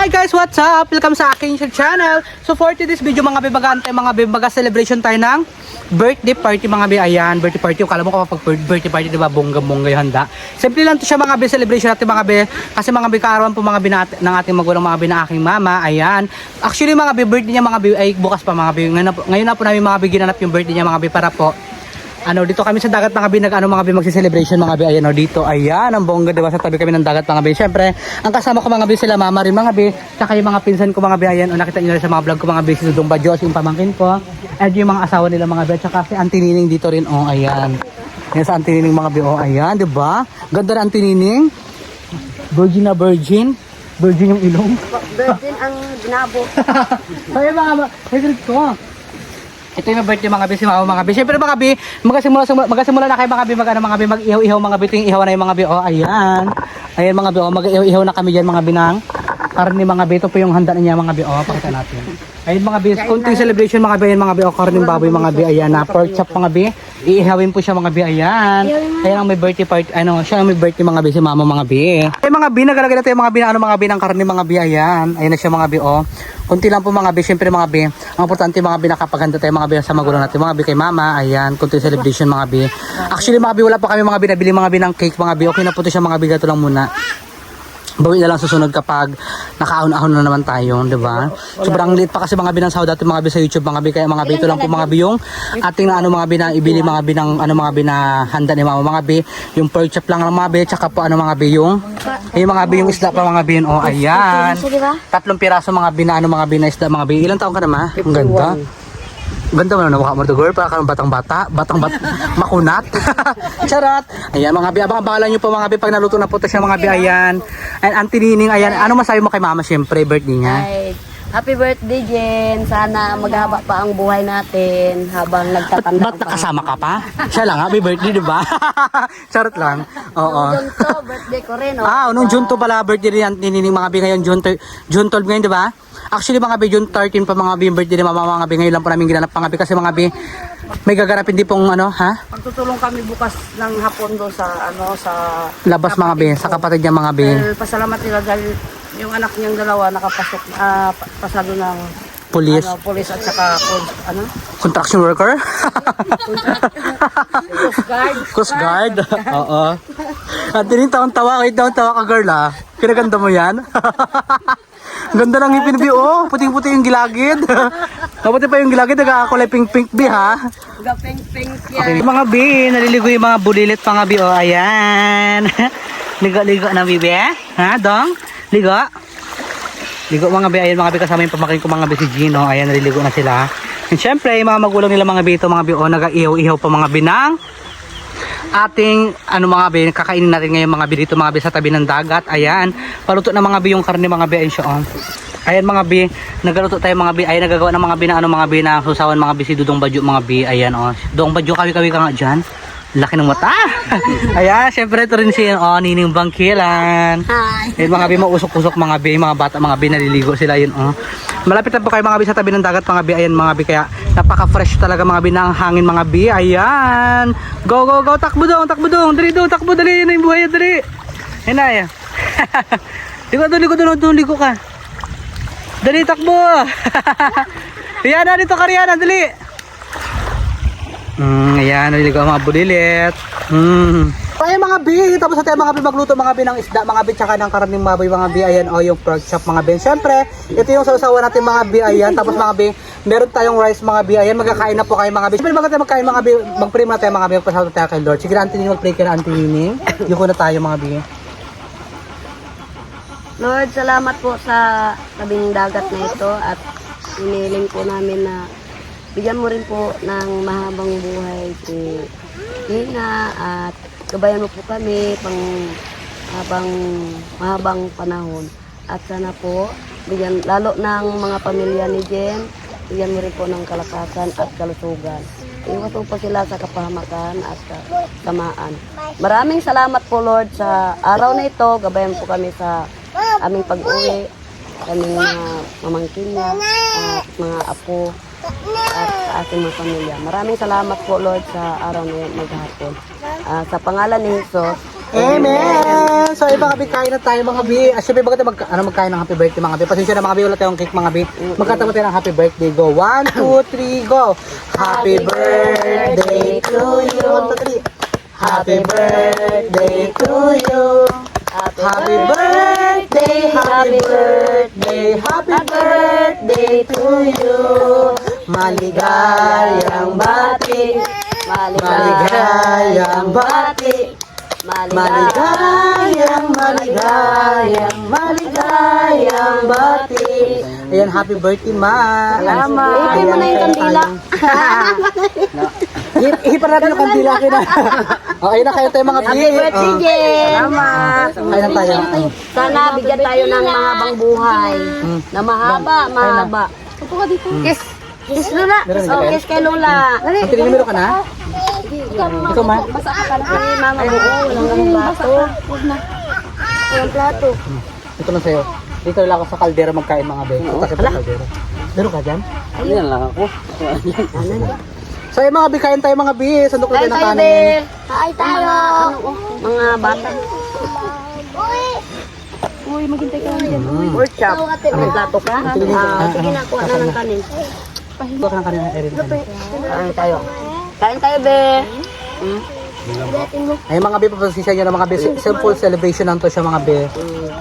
Hi guys, what's up? Welcome sa aking channel. So for today's video mga bibagante, mga bibaga celebration tayo ng birthday party mga bi. Ayan, birthday party. Kala mo kapag birthday party, diba, bongga-bongga yung handa. Simple lang to siya mga bi, celebration natin mga bi. Kasi mga bi, kaarawan po mga bi ng ating magulang mga bi na aking mama. Ayan. Actually mga bi, birthday niya mga bi ay bukas pa mga bi. Ngayon na po namin mga bi ginanap yung birthday niya mga bi para po dito kami sa dagat mga bi, mga bi magsi-celebration mga bi. Ayan dito, ayan, ang bongga, diba, sa tabi kami ng dagat mga bi. Syempre, ang kasama ko mga bi sila mama rin mga bi, tsaka yung mga pinsan ko mga bi. Ayan, nakita niyo rin sa mga vlog ko mga bi, si Dudong Bajos, yung pamangkin ko, at yung mga asawa nila mga bi, tsaka si Auntie Nining dito rin, oh, ayan. Yan sa Auntie Nining mga bi, oh, ayan, diba? Ganda rin Auntie Nining. Virgin na virgin. Virgin yung ilong. Virgin ang ginabo. Kaya mga favorite ko. Ito yung birthday mga bi, si mama mga bi. Siyempre mga bi, magasimula na kayo mga bi, mag-ihaw-ihaw mga bi. Ito yung ihaw na yung mga bi, oh, ayan. Ayan mga bi, oh, mag-ihaw-ihaw na kami dyan mga bi ng karne mga bi. Ito po yung handa na niya mga bi, oh, pakita natin. Ayun mga bi, kunting celebration mga bi, ayan mga bi, oh, karne baboy mga bi, ayan, na pork chop mga bi. Iihawin po siya mga bi, ayan. Ayan ang may birthday party, siya ang may birthday mga bi, si mama mga bi. Ay mga bi, nagalagay na tayo mga bi, mga bi ng karne mga bi, ayan. Ayan na siya mga bi, oh. Kunti lang po mga bi, syempre mga bi, ang importante mga bi, nakapaganda tayo mga bi sa magulang natin mga bi, kay mama, ayan, kunti celebration mga bi. Actually mga bi, wala pa kami mga bi, nabili mga bi ng cake mga bi, okay na po ito siya mga bi, gato lang muna. Bawi na lang susunod kapag nakaahon-ahon na naman tayo, di ba? Sobrang liit pa kasi mga bi ng sahod dati mga bi sa YouTube mga bi, kaya mga bi, ito lang po mga bi yung ating na mga bi na ibili mga bi ng mga bi na handa ni mama mga bi, yung pork chop lang ng mga bi, tsaka po mga bi yung mga bi yung isda pa mga bi, oh, ayan. 3 piraso mga bi na mga bi na isda mga bi. Ilang taon ka na ma? Ang ganda. Ganda mo na mukha mo to girl, para kang batang-bata, makunat. Charot. Ayan mga bi, abang-abangan nyo po mga bi pag naluto na po ito siya mga bi, ayan. And Auntie Nining, ayan, ano masabi mo kay mama syempre, birthday niya? Ay, happy birthday Jen. Sana maghaba pa ang buhay natin habang nagtatanda. Ba't nakasama ka pa? Siya lang, happy birthday, di ba? Charot lang. Oo. Junto, birthday ko rin. Nung June 2 pala, birthday rin Auntie Nining mga bi, ngayon June 12 ngayon, di ba? Actually mga bi, June 13 pa mga bi yung birthday ni mama mga bi. Ngayon lang po namin ginanap mga bi kasi mga bi, may gaganapin din pong Pagtutulong kami bukas ng hapon doon sa sa labas mga bi, sa kapatid niya mga bi. Pasalamat nila dahil yung anak niyang dalawa nakapasok pasado ng Police. Police at saka Construction worker? Coast Guard. Coast Guard? Oo. At din taon-tawa, kahit taon-tawa ka girl Kinaganda mo yan? Ganda ng ngipin bi, oh. Puting-puti yung gilagid. Kaputi pa yung gilagid, nagkakakulay pink-pink bi, ha? Pink yan. Okay. Mga bi, naliligo yung mga bulilit mga bi, oh. Ayan. Ligo-ligo na bi, ha, dong? Ligo? Ligo mga bi, ayan mga bi, kasama yung pamakin ko mga bi si Gino. Ayan, naliligo na sila. And syempre, yung mga magulang nila mga bi ito, mga bi, oh, nag-ihaw-ihaw pa mga bi ng ating mga bi, kakainin natin ngayon mga bi dito mga bi sa tabi ng dagat. Ayan, paluto na mga bi yung karne mga bi, ayun siya, oh. Ayan mga bi, nagaluto tayo mga bi, ayan, nagagawa ng mga bi na mga bi na susawan mga bi si Dudong Badyo mga bi. Ayan, oh. Dudong Badyo, kawi-kawi ka nga dyan. Laki ng mata. Ayan, syempre ito rin si Nining Bangkilan. Hi. Ayan mga bi, mausok-usok mga bi, mga bata mga bi, naliligo sila yun, oh. Malapit na po kayo mga bi sa tabi ng dagat mga bi. Ayan mga bi, kaya napaka-fresh talaga mga bi ng hangin mga bi. Ayan. Go, go, go. Takbo dong, takbo dong. Dali dong, takbo, dali. Yan yung buhay, dali. Ayan na, ayan. Ligo doon, ligo ka. Dali, takbo. Ayan na, dito ka Rihanna, dali. Ayan, naliligo ang mga bulilit. Ayan mga bi, tapos natin mga bi magluto mga bi ng isda mga bi, tsaka ng karning baboy mga bi. Ayan, yung pork chop mga bi. Siyempre, ito yung sausawan natin mga bi. Ayan, tapos mga bi, meron tayong rice mga bi. Ayan, magkakain na po kayo mga bi. Siyempre bago tayo magkain mga bi, mag-pray muna tayo mga bi, magpasalamat tayo kay Lord. Sige, Auntie Nining, mag-pray ka na Auntie Nining. Yuko na tayo mga bi. Lord, salamat po sa tabing dagat na ito at iniling po namin na bigyan mo rin po ng mahabang buhay si Nina at gabayan mo po kami mahabang panahon. At sana po, bigyan, lalo ng mga pamilya ni Jen, bigyan mo rin po ng kalakasan at kalusugan. Iwas po sila sa kapahamakan at kasamaan. Maraming salamat po Lord sa araw na ito. Gabayan po kami sa aming pag-uwi, kaming mga mamangkin niya at mga apo at sa ating mga pamilya. Maraming salamat po Lord sa araw na maghapon. Sa pangalan ni Jesus. Amen! So ay mga bi, kain na tayo mga bi. Siyempre bakit magkain ng happy birthday mga bi. Pasensya na mga bi, wala tayong cake mga bi. Magkatawa tayo ng happy birthday. Go. 1, 2, 3, go. Happy birthday to you. 1, 2, 3. Happy birthday to you. Happy birthday, happy birthday, happy birthday to you. Maligayang bati, maligayang bati, maligayang bati. Ayan, happy birthday, ma. Salamat. Ipin mo na yung kandila. Ihipan natin yung kandila. Okay na kayo tayo mga bi. Happy birthday, Jen. Salamat. Kain na tayo. Sana bigyan tayo ng mahabang buhay. Na mahaba. Upo ka dito. Kiss Lola. Meron Oh, ka, kiss kay Lola. Ang tinimiro ka na? Ikaw, ma? Ay, mama, walang plato. Walang plato. Ito lang sa'yo. Dito lang ako sa kaldera magkain mga be. Punta ka sa kaldera. Meron ka dyan? Ayun lang ako. So yung mga bi, kain tayo mga bi. Sandok na tayo ng kanin. Kain tayo. Mga bata. Uy, maghintay ka lang dyan. Pork chop. May plato ka? Sige na, kuha na ng kanin. Ito ka ng kanin. Kain tayo. Kain tayo, be. Ay mga bi, papasisya nyo na mga bi. Simple celebration lang to siya mga bi.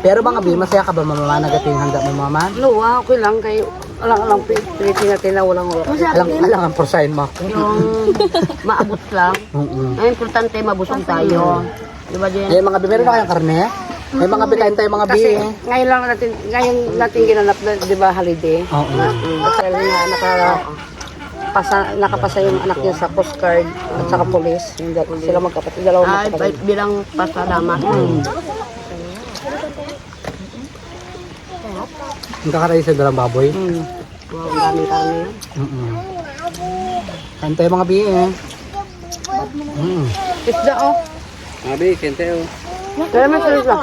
Pero mga bi, masaya ka ba mama? Nagating handa mo mama? No, okay lang kayo. Alang pilitin natin na walang Alang ang porsahin mo. yung maabot lang. Ang importante, mabusog tayo. Di ba, Jen? Ay mga bi, meron na kayong karne? Ay mga bi, kain tayo mga bi. Ngayon natin ginanap na, di ba, holiday? Oo. Kasi nga, nakapasa yung anak niya sa Coast Guard at saka police. Sila magkapatid, dalawang magkapatid. Ay, bilang pasalamat. Ang kakaray sa dalang baboy. Wow, ang daming karne yan. Kain tayo mga bi eh. Isda, oh. Mga bi, kain tayo. Kaya may sa isda.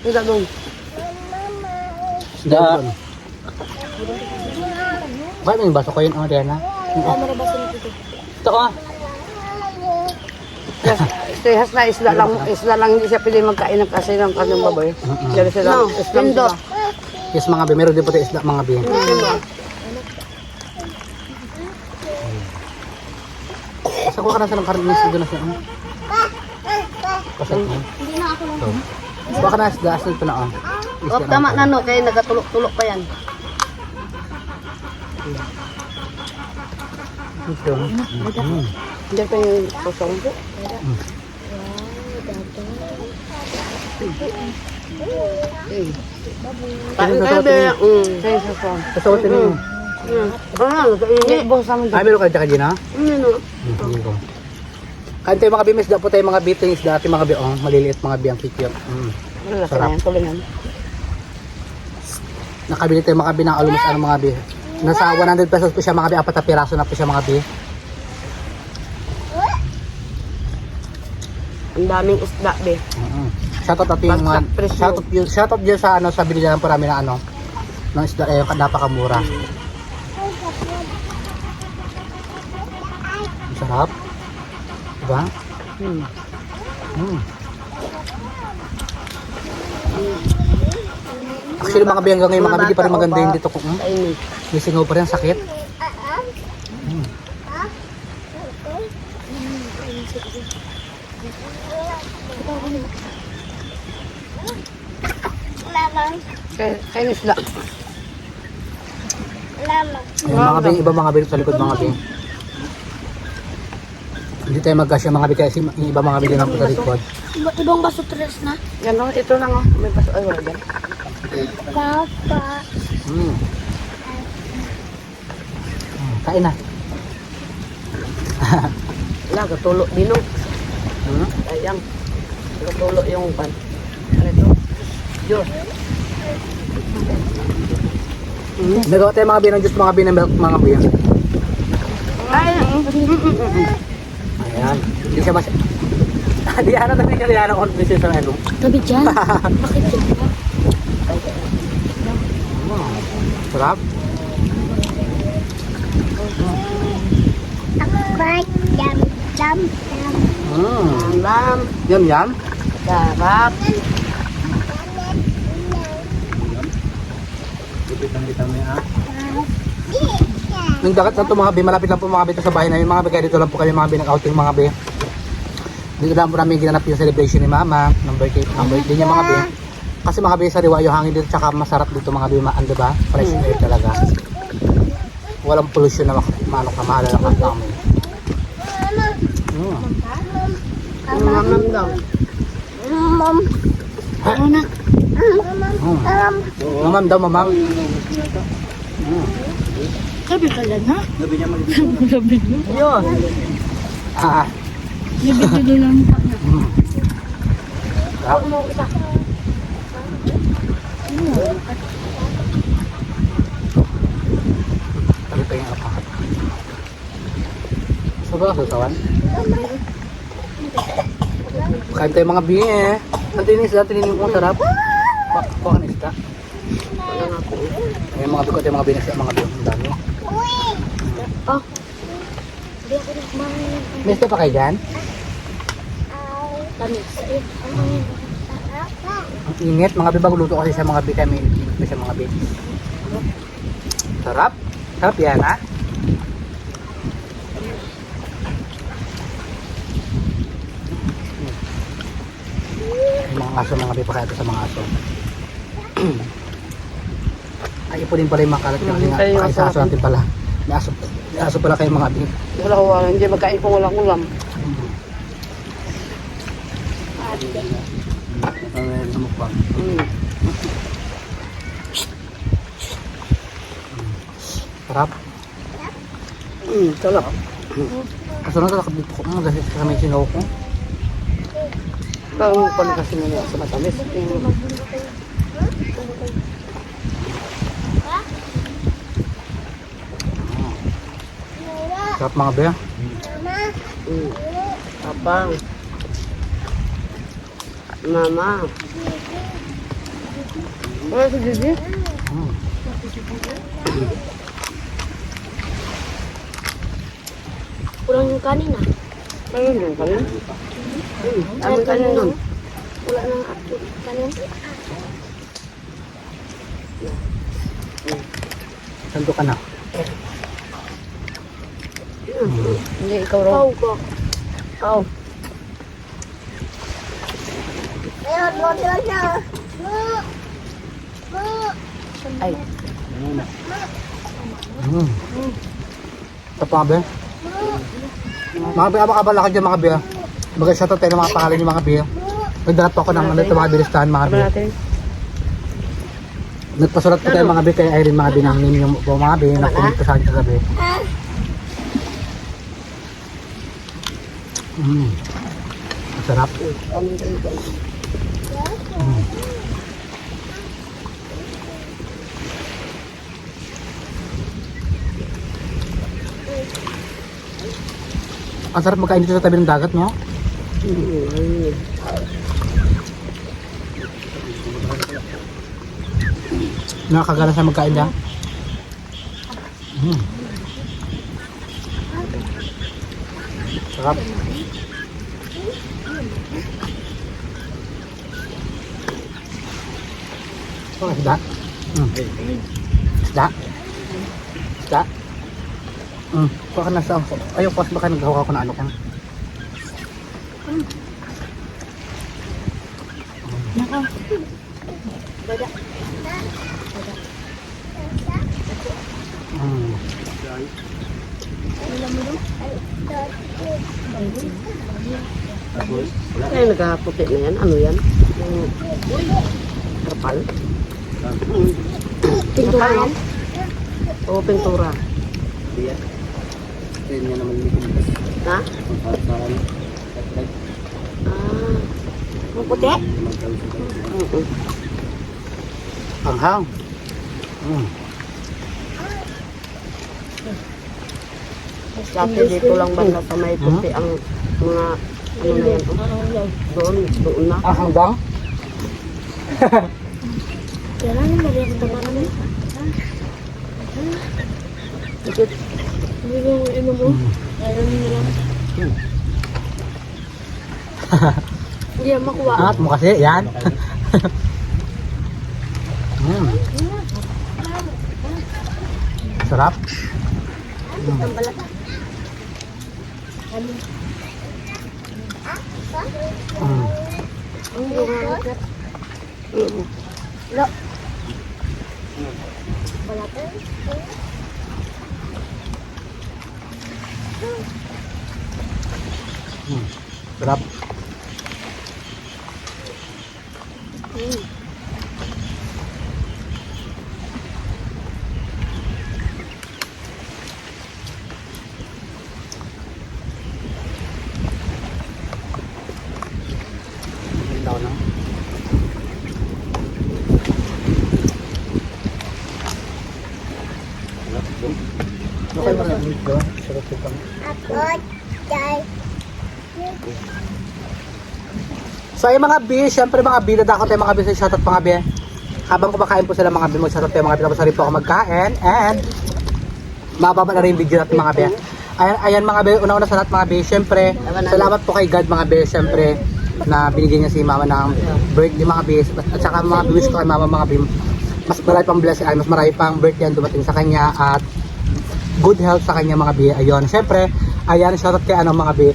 Isda doon. Isda. Bakit may baso ko yun? Oh, Diana. Ito oh. Stehas na isda lang hindi siya pwede magkain ng kasi ng kanyang baboy. Dahil sila, islam sila. Yes mga bi, meron din po tayo isda mga bi. Sa kuha ka na sa ng karne isda na siya. Pasat mo. Hindi na ako lang. Kuha ka na isda, asin ito na oh. O, tama na no, kaya nagatulok-tulok pa yan. Ito. Hindi pa yung posong po. Kain tayo be. Kain sa phone. Kasawatin mo. Kainin. Boss sa amin. Ay, meron ka dyan ka dyan ha? Ano? Kain tayo mga bi, may isda po tayo mga bi. Ito yung isda ating mga bi. Oh, maliliit mga bi ang kikiyot. Sarap. Tulingan. Nakabili tayo mga bi ng almost ano mga bi. Nasa 100 pesos po siya mga bi. 4 na piraso na po siya mga bi. Ang daming isda be. Shoutout at yung mga Bagsak presyo. shoutout dyan sa ano sa bilihan po namin na ano ng isda eh napakamura. Ang sarap. Diba? Actually mga biyang ngayon mga bigi pa rin maganda yung dito ko. Kainin. May singaw pa rin ang sakit. Kain isda. Ayun, mga bing, iba mga bing sa likod mga bing. Hindi tayo magkasya mga bing kasi yung iba mga bing na po sa likod. Ibang baso tres na. Yan o, ito lang o. May baso. Ay, wala dyan. Papa. Kain na. Wala, katulo. Binong. Ayan. Katulo yung pan. Ano ito? Diyos. Nagawa tayo mga bing ng juice mga bing ng milk mga bing. Ayan. Hindi siya mas... Di ano na siya liyan ang condition sa ano. Gabi dyan. Bakit dyan? Sarap. Takbay. Yum. Yum. Yum. Lam. Yum yum. Sarap. Kita mo yan, Yung dagat na ito mga be, malapit lang po mga be ito sa bahay namin mga be, kaya dito lang po kami mga be nag-outing mga be. Dito lang po namin ginanap yung celebration ni mama, ng birthday niya mga be. Kasi mga be sa Riwa yung hangin dito, tsaka masarap dito mga be, diba? Fresh air talaga. Walang pollution na maano ka, maalala ka namin. Mamam daw. Mom. Mamam daw, mamam. Sabi ka lang, ha? Yun. Ah, Nabigyan lang pa na. sarap. Sabi pa yung apakat. Sobrang sasawan. Kain tayo mga biye eh. Ang tininis mo sarap. Kuha ka na isda. Ayun mga biko tayo mga binis mga biyo. Ang dami. Oh. May isda pa kayo dyan? Ang init. Mga biyo bago luto kasi sa mga biyo. Kaya may init pa sa mga biyo. Sarap. Sarap yan ha. Yung mga aso mga biyo pa kaya ito sa mga aso. Ay, ipunin pala yung mga kalat kasi nga, baka isa aso natin pala. May aso pala kayo mga biyo. Wala ko wala. Hindi magkain kung walang ulam. Sarap. Sarap. Kaso na talakad dito ko mga kasi sa may sinaw ko. Parang pala kasi nila sa matamis. Sarap mga biyo. Apang. Mama. Wala si Gigi? Kurang yung kanin, ha? Ayun yung kanin. Amin kanin nun. Wala nang kanin. Santo ka na. Hindi, ikaw raw. Pau ba? Oh. Ay. Ito pa mga biyo. Mga biyo, abang-abala ka dyan mga biyo. Bagay shoutout tayo ng mga pangalan niyo mga biyo. Nagdarap ako ng ano, ito mga bilistahan mga Sabi biyo. natin. Nagpasulat ko tayo mga biyo kay Irene mga biyo ng name yung mga biyo. Nakulit ko sa akin kagabi. Masarap. Ang sarap magkain dito sa tabi ng dagat, no? Nakakagana sa magkain dyan. Sarap. Oh, isda. Isda. Isda. Kuha ka na sa ako. Ayaw, pas baka naghawa ko na ano ka. Ay, nagkaputi na yan. Ano yan? Yung trapal? Pintura yan? Oo, pintura. Yan nga naman yung Ha? Ang puti? Anghang. Dati dito lang banda sa may puti ang mga ano na yan. Doon na. Hanggang? Kailan yung nariyan ko naman eh? Hindi yung ino mo? Ayaw nyo lang. Hindi yan makuha. Angat mo kasi, yan. Sarap. Sarap. Ito na. Okay ba na dito? Sarap ito. So ay mga B, syempre mga B, dadako tayo mga B sa shoutout mga B. Habang kumakain po sila mga B, mag-shoutout tayo mga B, tapos na rin po ako magkain. And mababa na rin yung video natin mga B. Ayan mga B, una-una sa lahat mga B, syempre salamat po kay God mga B, syempre na binigyan niya si mama ng birthday mga B. At saka mga B, wish ko kay mama mga B, mas marami pang blessing, ay mas marami pang birthday ang dumating sa kanya at good health sa kanya mga B. Ayun, syempre, ayan, shoutout kay ano mga B.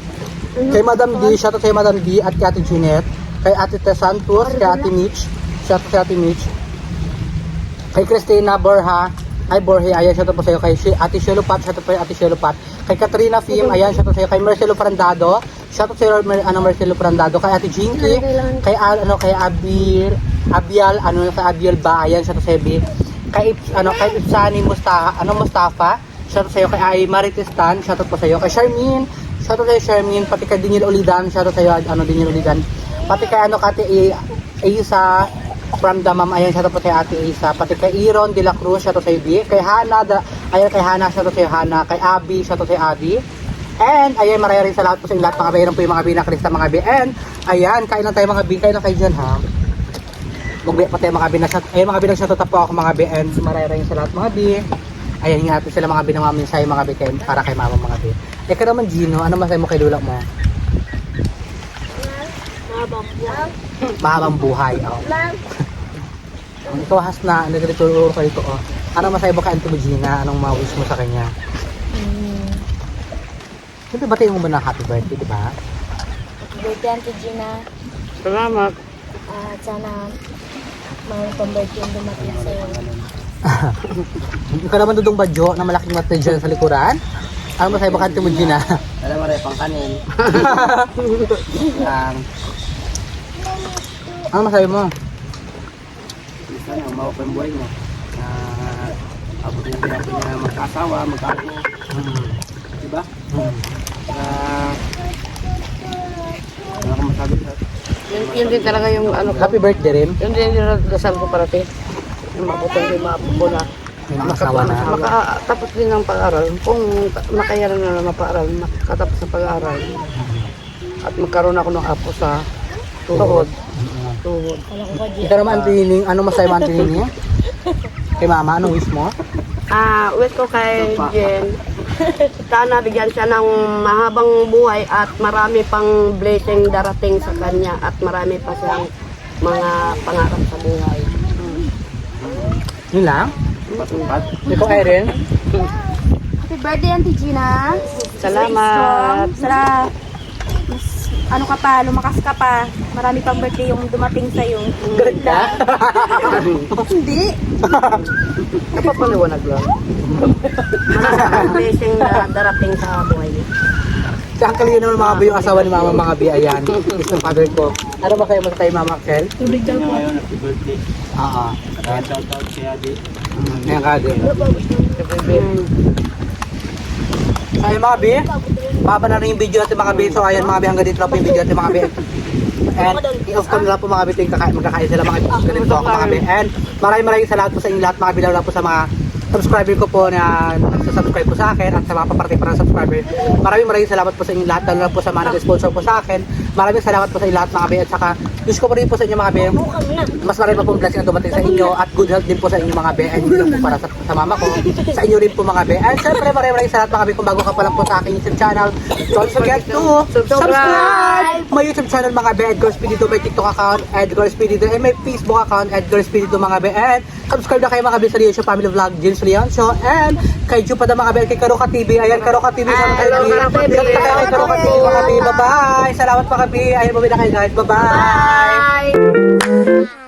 Kay Madam D, shoutout kay Madam D at kay Ate Jeanette, kay Ate Tess Santos, kay Ate Mitch, shoutout kay Ate Mitch, kay Christina Borja, ay Borja, ayan, shoutout po sa'yo, kay Ate Shelo Pat, shoutout po kay Ate Shelo Pat, kay Katrina Fim, ayan, shoutout sa'yo, kay Marcelo Prandado, shoutout sa'yo, Marcelo Prandado, kay Ate Jinky, kay Abial, kay Abial ba, ayan, shoutout sa'yo, kay Ipsani Mustafa, shoutout sa'yo, kay Ay Marites Tan, shoutout po sa'yo, kay Charmin, shoutout sa'yo Charmin, pati kay Daniel Ulidan, shoutout sa'yo, Daniel Ulidan, pati kay Kati Isa from Damam, ayan, shoutout po kay Ate Isa, pati kay Iron De La Cruz, shoutout sa'yo B, kay Hana, ayan, kay Hana, shoutout sa'yo Hana, kay Abby, shoutout sa'yo Abby, and ayan, marami rin sa lahat po sa inyo lahat mga B, po yung mga B na Krista mga B, and ayan, kain lang tayo mga B, kain lang kayo dyan ha, magbiya pa tayo mga B na shoutout, ayan mga B na shoutout po ako mga B, and marami rin sa lahat mga B. Ayan nga natin sila mga B na maminsay mga B para kay mama mga B. Eka naman Gino, ano masay mo kay lulak mo? Mahabang buhay. Oh. Ikaw has na, nagrituro ka dito. Oh. Ano masay mo kay Auntie mo Gina? Anong ma-wish mo sa kanya? Siyempre batiin mo muna happy birthday, di ba? Happy birthday, Auntie Gina. Salamat. At sana may pang-birthday yung dumating sa'yo. Ikaw naman dudong badyo na malaking mata dyan sa likuran. Ano masay mo kay Auntie mo Gina? Alam mo rin, pang kanin. Ano masay mo? Sana, ma-open buhay mo. Abot na natin na magkaasawa, magkaapo. Diba? Wala akong masabi sa... Yun din talaga yung ano ko. Happy birthday rin. Yun din yung dasal ko parati. Yung mabutan din maapo ko na. May mga asawa na. Makatapos din ng pag-aaral. Kung makayaran na mapaaral, makatapos ng pag-aaral. At magkaroon ako ng apo sa tuhod. Tuhod. Ikaw naman Auntie Nining, ano masay mo Auntie Nining? Kay mama, anong wish mo? Wish ko kay Jen, sana bigyan siya ng mahabang buhay at marami pang blessing darating sa kanya at marami pa siyang mga pangarap sa buhay. Yun lang? Ikaw Erin? Happy birthday, Auntie Gina. Salamat. Sana ano ka pa, lumakas ka pa. Marami pang birthday yung dumating sa'yo. Galit ka? Hindi. Napapaliwanag lang. Marami pang blessing na darating sa buhay niya. Saan kaliyo naman mga B yung asawa ni mama mga B, ayan. Is ng father ko. Ano ba kayo mo sa tayo mama Axel? Tubig daw po. Happy birthday. Oo. Shout out kay Adi. Ayan ka din. Ayun mga B, baba na rin yung video natin mga B. So ayan mga B, hanggang dito lang po yung video natin mga B. And i-off ko nila po mga B ito yung magkakain sila mga B. Ganito ako mga B. And maraming salamat po sa inyo lahat mga B, lalo po sa mga subscriber ko po na nagsasubscribe po sa akin at sa mga paparting para subscriber. Maraming salamat po sa inyo lahat, lalo po sa mga nag-sponsor po sa akin. Maraming salamat po sa inyo lahat mga B. At saka wish ko pa rin po sa inyo mga B, mas marami pa pong blessing na dumating sa inyo at good health din po sa inyo mga B. And hindi lang po para sa mama ko, sa inyo rin po mga B. And syempre maraming salamat mga B kung bago ka pa lang po sa aking YouTube channel. Don't forget to subscribe! may YouTube channel mga be, Edgar Espiritu, may TikTok account, Edgar Espiritu, and may Facebook account, Edgar Espiritu mga be, and subscribe na kayo mga be sa Leon Show Family Vlog, James Leon Show, and kay Jupada mga be, kay Karoka TV, ayan, Karoka TV, kay Karoka TV mga be, bye-bye, salamat mga be, ayan, bye na kayo guys, bye-bye. Bye!